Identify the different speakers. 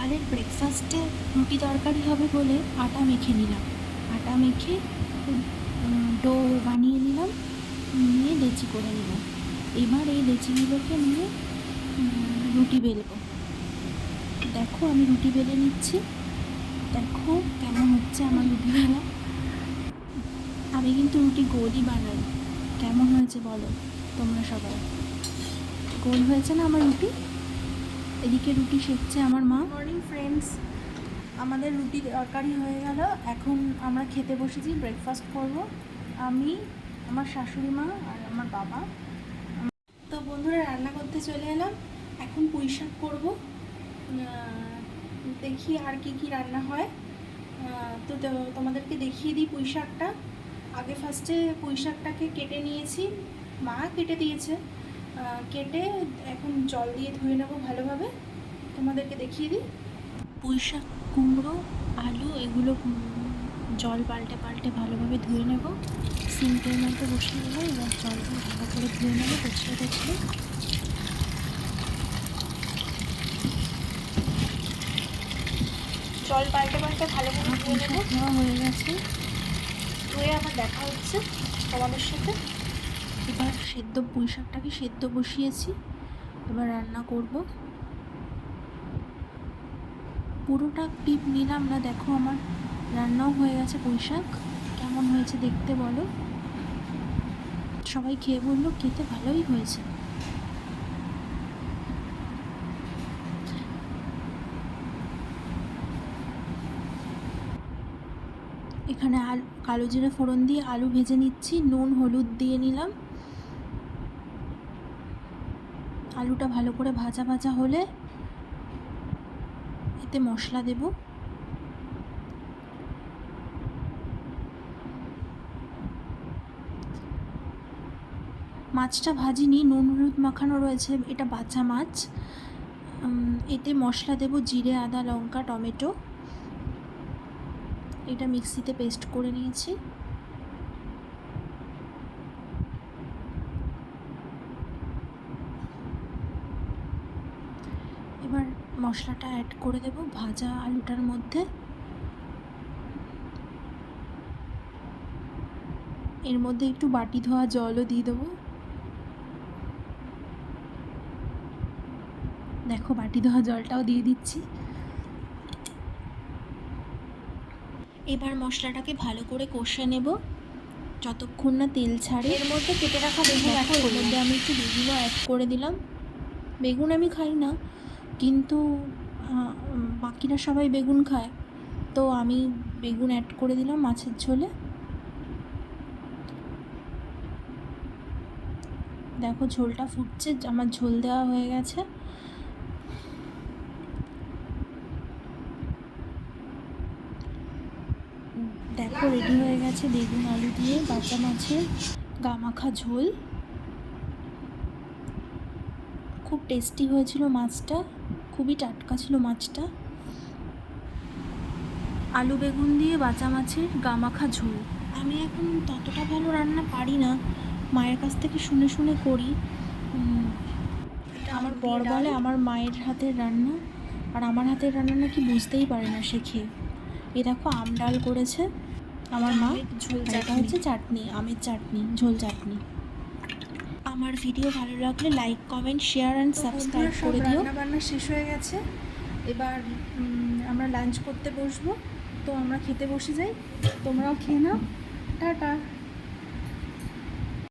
Speaker 1: সকালের ব্রেকফাস্টে রুটি তরকারি হবে বলে আটা মেখে নিলাম। আটা মেখে ডো বানিয়ে নিলাম, নিয়ে লেচি করে নিলাম। এবার এই লেচিগুলোকে নিয়ে রুটি বেলবো। দেখো আমি রুটি বেলে নিচ্ছি, দেখো কেমন হচ্ছে আমার রুটি বেলা। আমি কিন্তু রুটি গোলই বানাই। কেমন হয়েছে বলো তোমরা সবাই? গোল হয়েছে না আমার রুটি? এদিকে রুটি সেঁকছে আমার মা। মর্নিং ফ্রেন্ডস, আমাদের রুটি তরকারি হয়ে গেল। এখন আমরা খেতে বসেছি, ব্রেকফাস্ট করব। আমি, আমার শাশুড়ি মা আর আমার বাবা। তো বন্ধুরা, রান্না করতে চলে এলাম। এখন পুঁই শাক করবো। দেখি আর কি কি রান্না হয়। তো তোমাদেরকে দেখিয়ে দিই পুঁই শাকটা। আগে ফার্স্টে পুঁই শাকটাকে কেটে নিয়েছি, মা কেটে দিয়েছে। কেটে এখন জল দিয়ে ধুয়ে নেবো ভালোভাবে। তোমাদেরকে দেখিয়ে দিই। পুঁই শাক, কুমড়ো, আলু এগুলো জল পাল্টে পাল্টে ভালোভাবে ধুয়ে নেব। সিম্পের মধ্যে বসিয়ে দেবো। এবার জল দিয়ে ভালো করে ধুয়ে নেবো কচলে কচলে। জল পাল্টে পাল্টে ভালো করে ধুয়ে নেবো। ধোয়া হয়ে গেছে, ধুয়ে আমার দেখা হচ্ছে তোমাদের সাথে। এবার পুঁই শাকটাকে সেদ্ধ বসিয়েছি, এবার রান্না করব। পুরোটা টিপ নিলাম না, দেখো আমার রান্নাও হয়ে গেছে। পুঁই শাক কেমন হয়েছে দেখতে বলো। সবাই খেয়ে বললো খেতে ভালোই হয়েছে। এখানে কালো জিরে ফোড়ন দিয়ে আলু ভেজে নিচ্ছি, নুন হলুদ দিয়ে নিলাম। আলুটা ভালো করে ভাজা ভাজা হলে এতে মশলা দেব। মাছটা ভাজিনি, নুন হলুদ মাখানো রয়েছে, এটা বাছা মাছ। এতে মশলা দেব জিরে, আদা, লঙ্কা, টমেটো। এটা মিক্সিতে পেস্ট করে নিয়েছি। এবার মশলাটা অ্যাড করে দেব ভাজা আলুটার মধ্যে। এর মধ্যে একটু বাটি ধোয়া জলও দিয়ে দেবো। দেখো বাটি ধোয়া জলটাও দিয়ে দিচ্ছি। এবার মশলাটাকে ভালো করে কষে নেব যতক্ষণ না তেল ছাড়ে। এর মধ্যে কেটে রাখা বেগুন অ্যাড করব। এর মধ্যে আমি একটু বেগুনও অ্যাড করে দিলাম। বেগুন আমি খাই না, কিন্তু বাকিরা সবাই বেগুন খায়, তো আমি বেগুন অ্যাড করে দিলাম মাছের ঝোলে। দেখো ঝোলটা ফুটছে, আমার ঝোল দেওয়া হয়ে গেছে। দেখো রেডি হয়ে গেছে বেগুন আলু দিয়ে বাটা মাছের গা মাখা ঝোল। খুব টেস্টি হয়েছিল মাছটা, খুবই টাটকা ছিল মাছটা। আলু বেগুন দিয়ে বাটা মাছের গা মাখা ঝোল। আমি এখন ততটা ভালো রান্না পারি না, মায়ের কাছ থেকে শুনে শুনে করি। আমার বর বলে আমার মায়ের হাতের রান্না আর আমার হাতের রান্না নাকি বুঝতেই পারে না সে খেয়ে। এ দেখো আম ডাল করেছে আমার মা, এটা হচ্ছে চাটনি, আমের চাটনি, ঝোল চাটনি। আমার ভিডিও ভালো লাগলে like, comment, share and subscribe করে দিও। রান্না শেষ হয়ে গেছে, এবার আমরা লাঞ্চ করতে বসবো। তো আমরা খেতে বসে যাই, তোমরাও খেয়ে নাও। টাটা।